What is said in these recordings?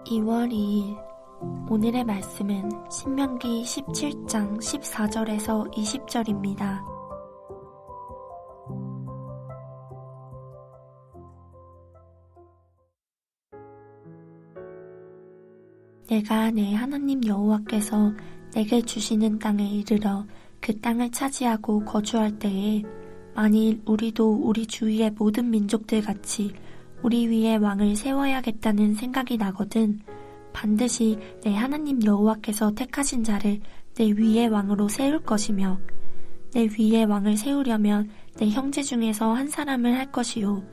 2월 2일 오늘의 말씀은 신명기 17장 14절에서 20절입니다. 내가 내 하나님 여호와께서 내게 주시는 땅에 이르러 그 땅을 차지하고 거주할 때에 만일 우리도 우리 주위의 모든 민족들 같이 우리 위에 왕을 세워야겠다는 생각이 나거든 반드시 내 하나님 여호와께서 택하신 자를 내 위에 왕으로 세울 것이며 내 위에 왕을 세우려면 내 형제 중에서 한 사람을 할 것이요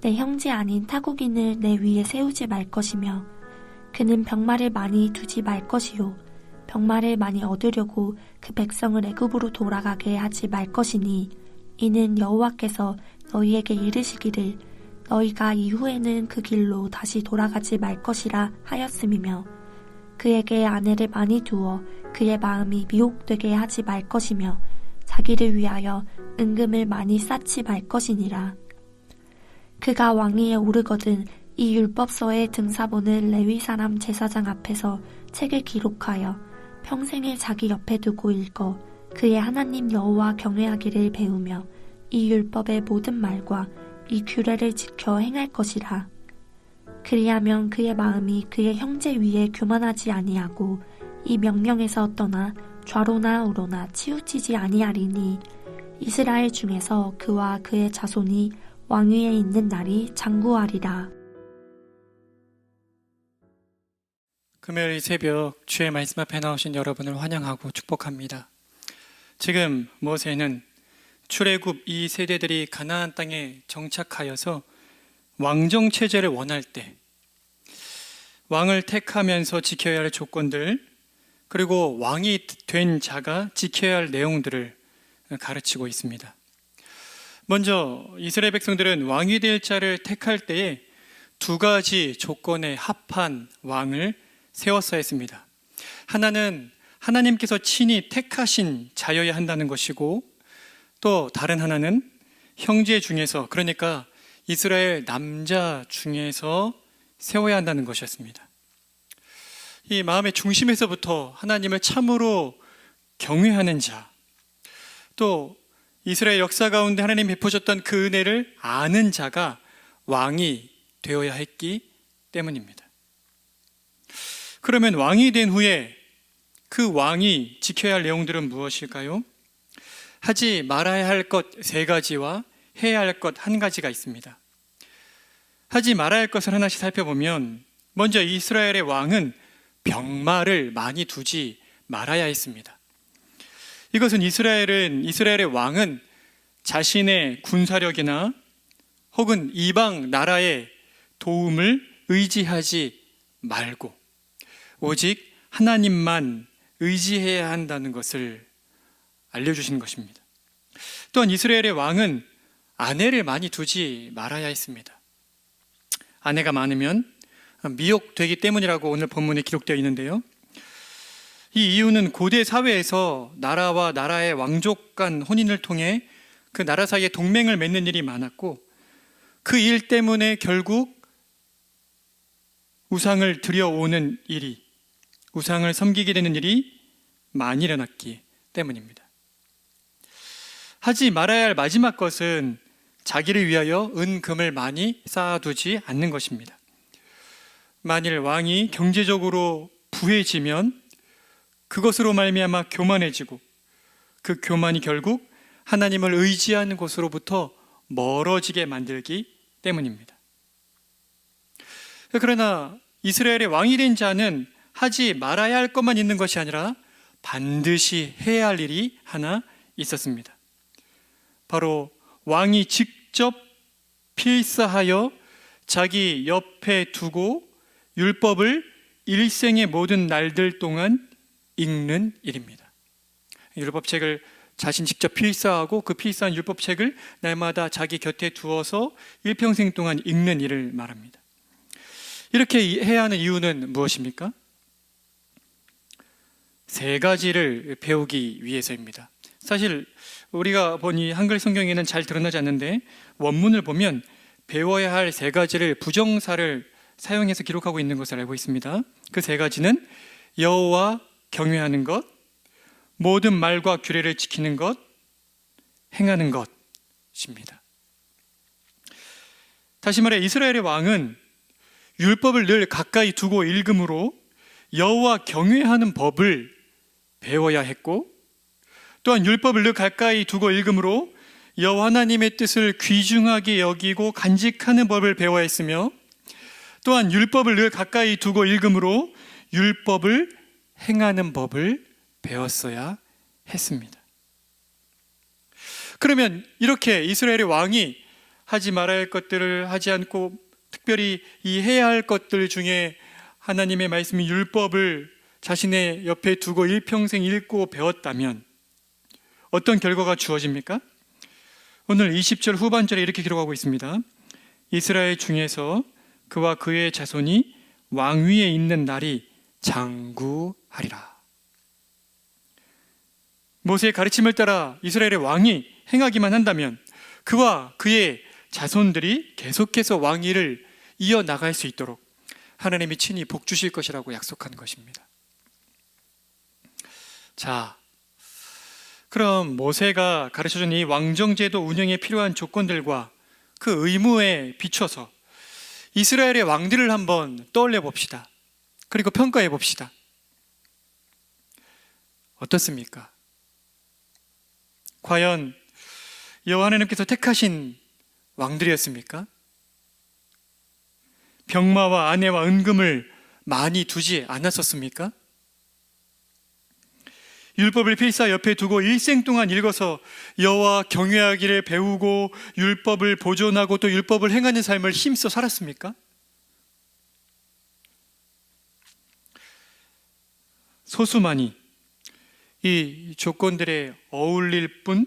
내 형제 아닌 타국인을 내 위에 세우지 말 것이며 그는 병마를 많이 두지 말 것이요 병마를 많이 얻으려고 그 백성을 애굽으로 돌아가게 하지 말 것이니 이는 여호와께서 너희에게 이르시기를 너희가 이후에는 그 길로 다시 돌아가지 말 것이라 하였음이며 그에게 아내를 많이 두어 그의 마음이 미혹되게 하지 말 것이며 자기를 위하여 은금을 많이 쌓지 말 것이니라. 그가 왕위에 오르거든 이 율법서의 등사본을 레위 사람 제사장 앞에서 책에 기록하여 평생을 자기 옆에 두고 읽어 그의 하나님 여호와 경외하기를 배우며 이 율법의 모든 말과 이 규례를 지켜 행할 것이라. 그리하면 그의 마음이 그의 형제 위에 교만하지 아니하고 이 명령에서 떠나 좌로나 우로나 치우치지 아니하리니 이스라엘 중에서 그와 그의 자손이 왕위에 있는 날이 장구하리라. 금요일 새벽 주의 말씀 앞에 나오신 여러분을 환영하고 축복합니다. 지금 모세는 출애굽 이 세대들이 가나안 땅에 정착하여서 왕정 체제를 원할 때 왕을 택하면서 지켜야 할 조건들 그리고 왕이 된 자가 지켜야 할 내용들을 가르치고 있습니다. 먼저 이스라엘 백성들은 왕이 될 자를 택할 때에 두 가지 조건에 합한 왕을 세웠어야 했습니다. 하나는 하나님께서 친히 택하신 자여야 한다는 것이고 또 다른 하나는 형제 중에서 그러니까 이스라엘 남자 중에서 세워야 한다는 것이었습니다. 이 마음의 중심에서부터 하나님을 참으로 경외하는 자, 또 이스라엘 역사 가운데 하나님 베푸셨던 그 은혜를 아는 자가 왕이 되어야 했기 때문입니다. 그러면 왕이 된 후에 그 왕이 지켜야 할 내용들은 무엇일까요? 하지 말아야 할 것 세 가지와 해야 할 것 한 가지가 있습니다. 하지 말아야 할 것을 하나씩 살펴보면 먼저 이스라엘의 왕은 병마를 많이 두지 말아야 했습니다. 이것은 이스라엘의 왕은 자신의 군사력이나 혹은 이방 나라의 도움을 의지하지 말고 오직 하나님만 의지해야 한다는 것을 알려주시는 것입니다. 또한 이스라엘의 왕은 아내를 많이 두지 말아야 했습니다. 아내가 많으면 미혹되기 때문이라고 오늘 본문에 기록되어 있는데요. 이 이유는 고대 사회에서 나라와 나라의 왕족 간 혼인을 통해 그 나라 사이에 동맹을 맺는 일이 많았고 그 일 때문에 결국 우상을 들여오는 일이 우상을 섬기게 되는 일이 많이 일어났기 때문입니다. 하지 말아야 할 마지막 것은 자기를 위하여 은금을 많이 쌓아두지 않는 것입니다. 만일 왕이 경제적으로 부해지면 그것으로 말미암아 교만해지고 그 교만이 결국 하나님을 의지하는 곳으로부터 멀어지게 만들기 때문입니다. 그러나 이스라엘의 왕이 된 자는 하지 말아야 할 것만 있는 것이 아니라 반드시 해야 할 일이 하나 있었습니다. 바로 왕이 직접 필사하여 자기 옆에 두고 율법을 일생의 모든 날들 동안 읽는 일입니다. 율법책을 자신 직접 필사하고 그 필사한 율법책을 날마다 자기 곁에 두어서 일평생 동안 읽는 일을 말합니다. 이렇게 해야 하는 이유는 무엇입니까? 세 가지를 배우기 위해서입니다. 사실 우리가 보니 한글 성경에는 잘 드러나지 않는데 원문을 보면 배워야 할 세 가지를 부정사를 사용해서 기록하고 있는 것을 알고 있습니다. 그 세 가지는 여호와 경외하는 것, 모든 말과 규례를 지키는 것, 행하는 것입니다. 다시 말해 이스라엘의 왕은 율법을 늘 가까이 두고 읽음으로 여호와 경외하는 법을 배워야 했고, 또한 율법을 늘 가까이 두고 읽음으로 여호와 하나님의 뜻을 귀중하게 여기고 간직하는 법을 배워야 했으며, 또한 율법을 늘 가까이 두고 읽음으로 율법을 행하는 법을 배웠어야 했습니다. 그러면 이렇게 이스라엘의 왕이 하지 말아야 할 것들을 하지 않고 특별히 이 해야 할 것들 중에 하나님의 말씀인 율법을 자신의 옆에 두고 일평생 읽고 배웠다면 어떤 결과가 주어집니까? 오늘 20절 후반절에 이렇게 기록하고 있습니다. 이스라엘 중에서 그와 그의 자손이 왕위에 있는 날이 장구하리라. 모세의 가르침을 따라 이스라엘의 왕이 행하기만 한다면 그와 그의 자손들이 계속해서 왕위를 이어나갈 수 있도록 하나님이 친히 복 주실 것이라고 약속한 것입니다. 자, 그럼 모세가 가르쳐준 이 왕정제도 운영에 필요한 조건들과 그 의무에 비춰서 이스라엘의 왕들을 한번 떠올려 봅시다. 그리고 평가해 봅시다. 어떻습니까? 과연 여호와 하나님께서 택하신 왕들이었습니까? 병마와 아내와 은금을 많이 두지 않았었습니까? 율법을 필사 옆에 두고 일생 동안 읽어서 여호와 경외하기를 배우고 율법을 보존하고 또 율법을 행하는 삶을 힘써 살았습니까? 소수만이 이 조건들에 어울릴 뿐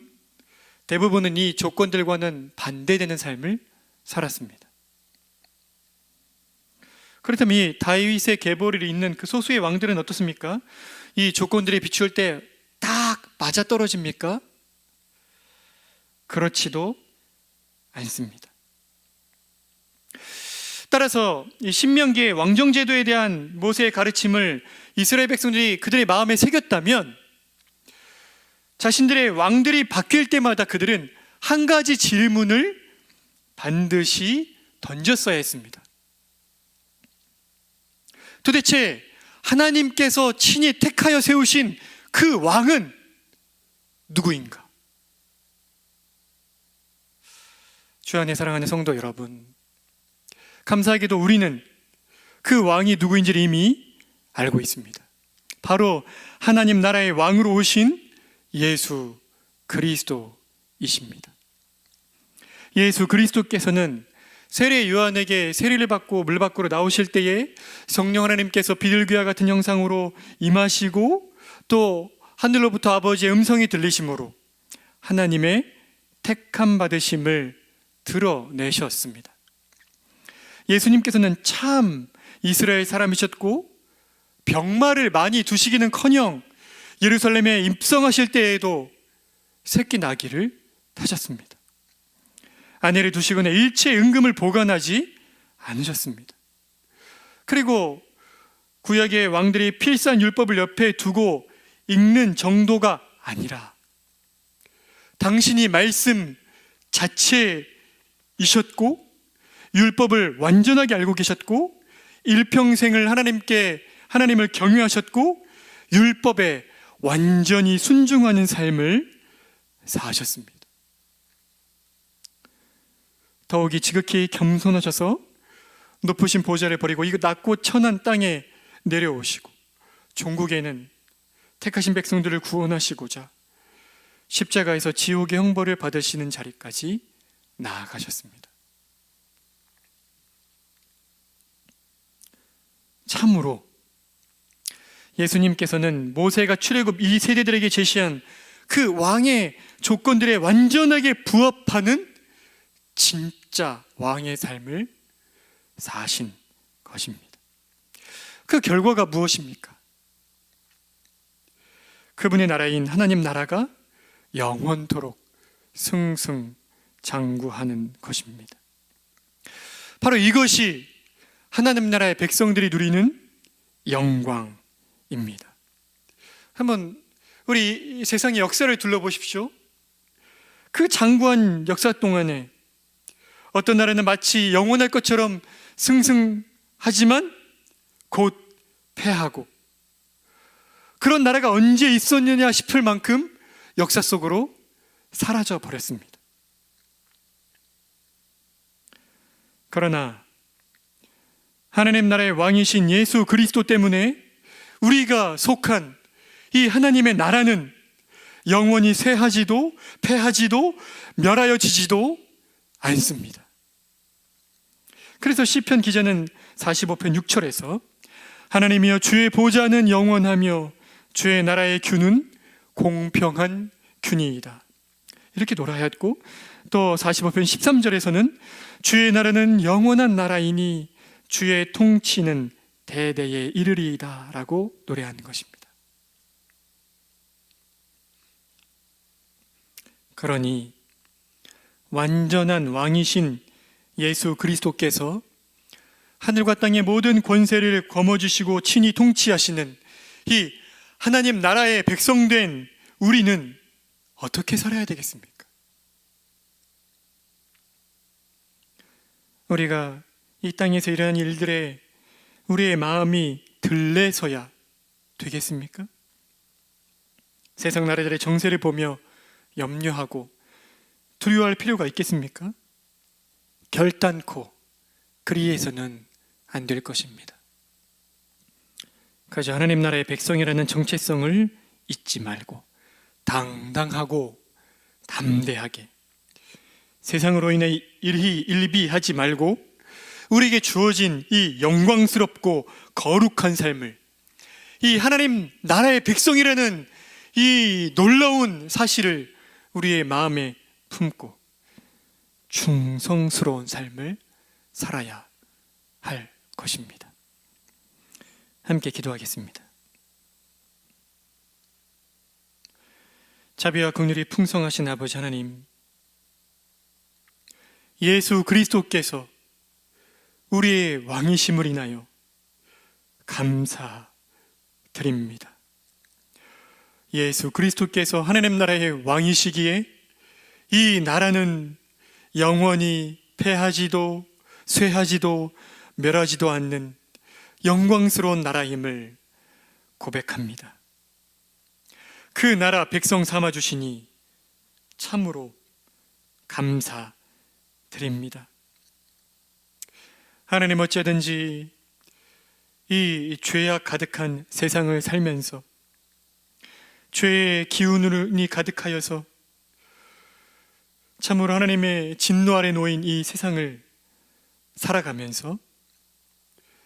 대부분은 이 조건들과는 반대되는 삶을 살았습니다. 그렇다면 이 다윗의 계보를 잇는 그 소수의 왕들은 어떻습니까? 이 조건들에 비추을 때 딱 맞아떨어집니까? 그렇지도 않습니다. 따라서 이 신명기의 왕정제도에 대한 모세의 가르침을 이스라엘 백성들이 그들의 마음에 새겼다면 자신들의 왕들이 바뀔 때마다 그들은 한 가지 질문을 반드시 던졌어야 했습니다. 도대체 하나님께서 친히 택하여 세우신 그 왕은 누구인가? 주 안에 사랑하는 성도 여러분, 감사하게도 우리는 그 왕이 누구인지를 이미 알고 있습니다. 바로 하나님 나라의 왕으로 오신 예수 그리스도이십니다. 예수 그리스도께서는 세례 요한에게 세례를 받고 물 밖으로 나오실 때에 성령 하나님께서 비둘기와 같은 형상으로 임하시고 또 하늘로부터 아버지의 음성이 들리심으로 하나님의 택함 받으심을 드러내셨습니다. 예수님께서는 참 이스라엘 사람이셨고 병마를 많이 두시기는커녕 예루살렘에 입성하실 때에도 새끼 나귀를 타셨습니다. 아내를 두시거나 일체 은금을 보관하지 않으셨습니다. 그리고 구약의 왕들이 필사한 율법을 옆에 두고 읽는 정도가 아니라 당신이 말씀 자체이셨고 율법을 완전하게 알고 계셨고 일평생을 하나님을 경외하셨고 율법에 완전히 순종하는 삶을 사셨습니다. 더욱이 지극히 겸손하셔서 높으신 보좌를 버리고 이 낮고 천한 땅에 내려오시고 종국에는 택하신 백성들을 구원하시고자 십자가에서 지옥의 형벌을 받으시는 자리까지 나아가셨습니다. 참으로 예수님께서는 모세가 출애굽 이 세대들에게 제시한 그 왕의 조건들에 완전하게 부합하는 진짜 왕의 삶을 사신 것입니다. 그 결과가 무엇입니까? 그분의 나라인 하나님 나라가 영원토록 승승장구하는 것입니다. 바로 이것이 하나님 나라의 백성들이 누리는 영광입니다. 한번 우리 세상의 역사를 둘러보십시오. 그 장구한 역사 동안에 어떤 나라는 마치 영원할 것처럼 승승하지만 곧 패하고, 그런 나라가 언제 있었느냐 싶을 만큼 역사 속으로 사라져 버렸습니다. 그러나 하나님 나라의 왕이신 예수 그리스도 때문에 우리가 속한 이 하나님의 나라는 영원히 쇠하지도 패하지도 멸하여지지도 않습니다. 그래서 시편 기자는 45편 6절에서 하나님이여 주의 보좌는 영원하며 주의 나라의 균은 공평한 균이이다, 이렇게 노래하였고, 또 45편 13절에서는 주의 나라는 영원한 나라이니 주의 통치는 대대에 이르리이다 라고 노래하는 것입니다. 그러니 완전한 왕이신 예수 그리스도께서 하늘과 땅의 모든 권세를 거머쥐시고 친히 통치하시는 이 하나님 나라의 백성된 우리는 어떻게 살아야 되겠습니까? 우리가 이 땅에서 일어난 일들에 우리의 마음이 들레서야 되겠습니까? 세상 나라들의 정세를 보며 염려하고 두려워할 필요가 있겠습니까? 결단코 그리해서는 안 될 것입니다. 그저 하나님 나라의 백성이라는 정체성을 잊지 말고 당당하고 담대하게 세상으로 인해 일희일비하지 말고 우리에게 주어진 이 영광스럽고 거룩한 삶을, 이 하나님 나라의 백성이라는 이 놀라운 사실을 우리의 마음에 품고 충성스러운 삶을 살아야 할 것입니다. 함께 기도하겠습니다. 자비와 긍휼이 풍성하신 아버지 하나님, 예수 그리스도께서 우리의 왕이심을 인하여 감사드립니다. 예수 그리스도께서 하나님 나라의 왕이시기에 이 나라는 영원히 패하지도 쇠하지도 멸하지도 않는 영광스러운 나라임을 고백합니다. 그 나라 백성 삼아주시니 참으로 감사드립니다. 하나님, 어찌하든지 이 죄악 가득한 세상을 살면서 죄의 기운이 가득하여서 참으로 하나님의 진노 아래 놓인 이 세상을 살아가면서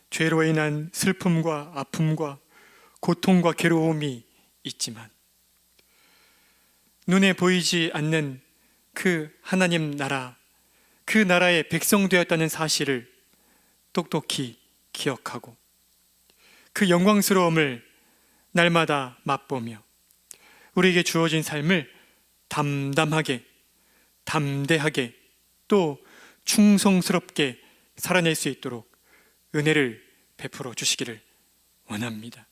죄로 인한 슬픔과 아픔과 고통과 괴로움이 있지만 눈에 보이지 않는 그 하나님 나라, 그 나라의 백성 되었다는 사실을 똑똑히 기억하고 그 영광스러움을 날마다 맛보며 우리에게 주어진 삶을 담담하게, 담대하게, 또 충성스럽게 살아낼 수 있도록 은혜를 베풀어 주시기를 원합니다.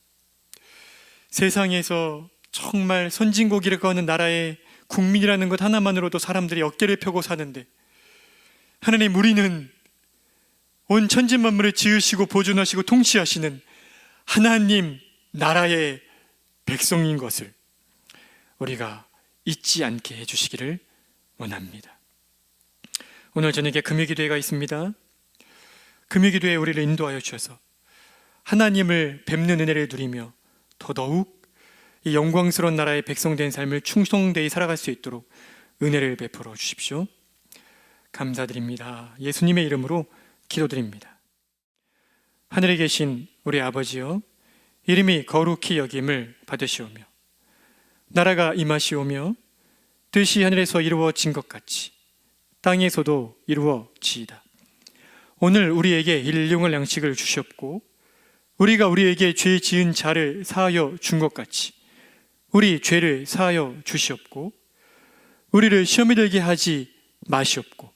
세상에서 정말 선진국이라고 하는 나라의 국민이라는 것 하나만으로도 사람들이 어깨를 펴고 사는데, 하나님, 우리는 온 천지 만물을 지으시고 보존하시고 통치하시는 하나님 나라의 백성인 것을 우리가 잊지 않게 해주시기를 원합니다. 오늘 저녁에 금요기도회가 있습니다. 금요기도회에 우리를 인도하여 주셔서 하나님을 뵙는 은혜를 누리며 더더욱 이 영광스러운 나라의 백성된 삶을 충성되이 살아갈 수 있도록 은혜를 베풀어 주십시오. 감사드립니다. 예수님의 이름으로 기도드립니다. 하늘에 계신 우리 아버지여, 이름이 거룩히 여김을 받으시오며 나라가 임하시오며 뜻이 하늘에서 이루어진 것 같이 땅에서도 이루어지이다. 오늘 우리에게 일용할 양식을 주시옵고 우리가 우리에게 죄 지은 자를 사하여 준 것 같이 우리 죄를 사하여 주시옵고 우리를 시험에 들게 하지 마시옵고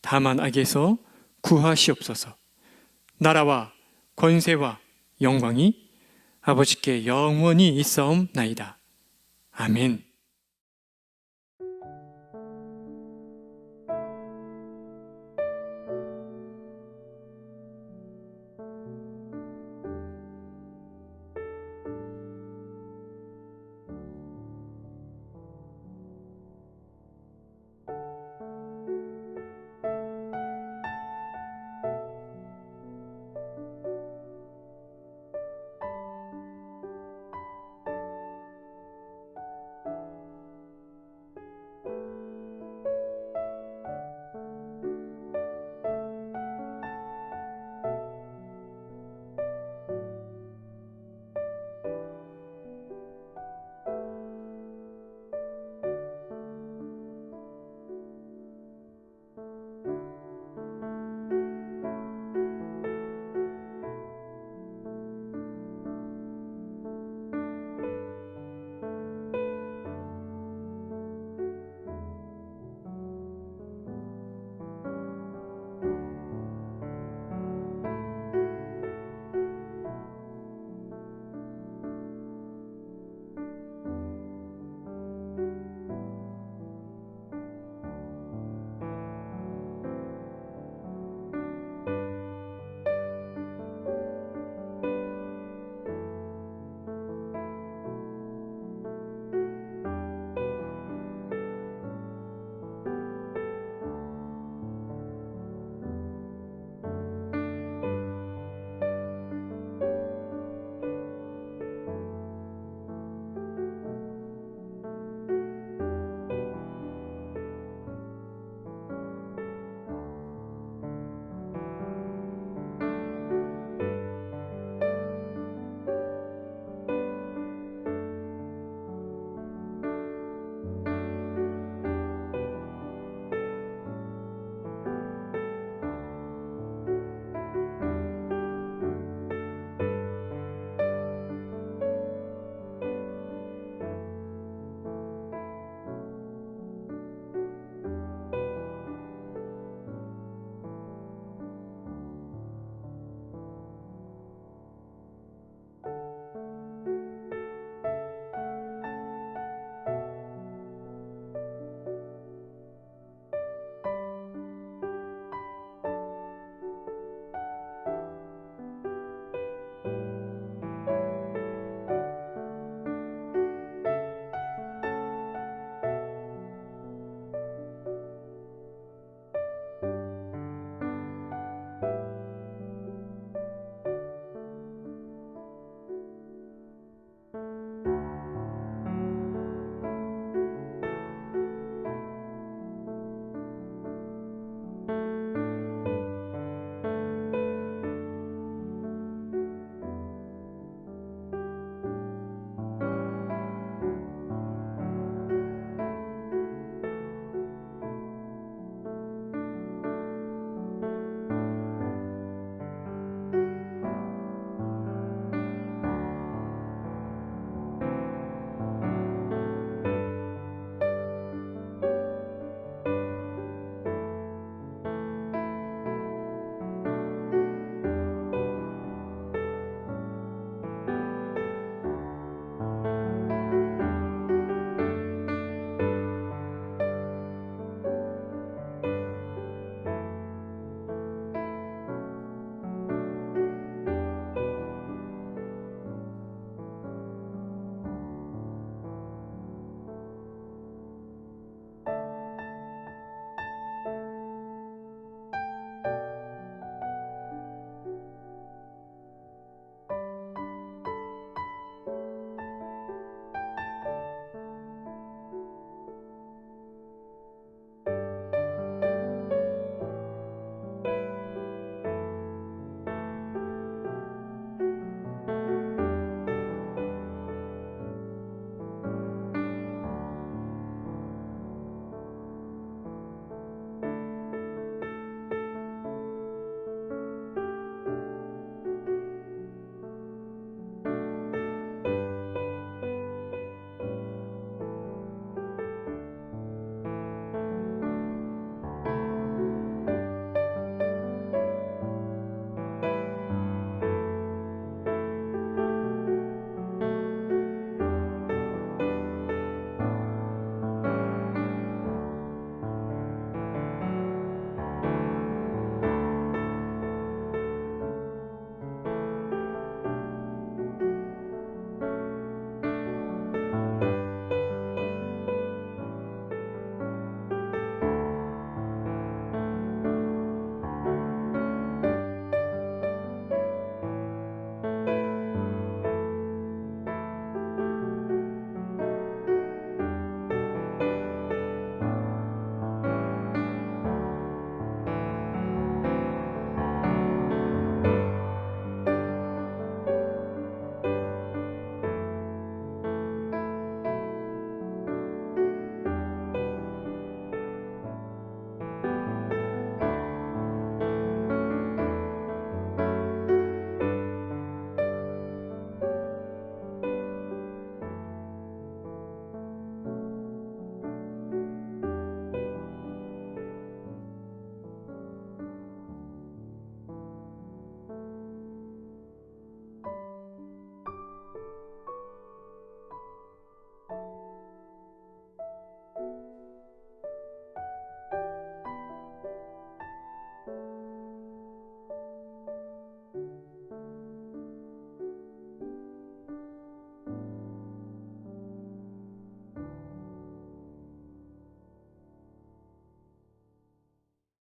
다만 악에서 구하시옵소서. 나라와 권세와 영광이 아버지께 영원히 있사옵나이다. 아멘.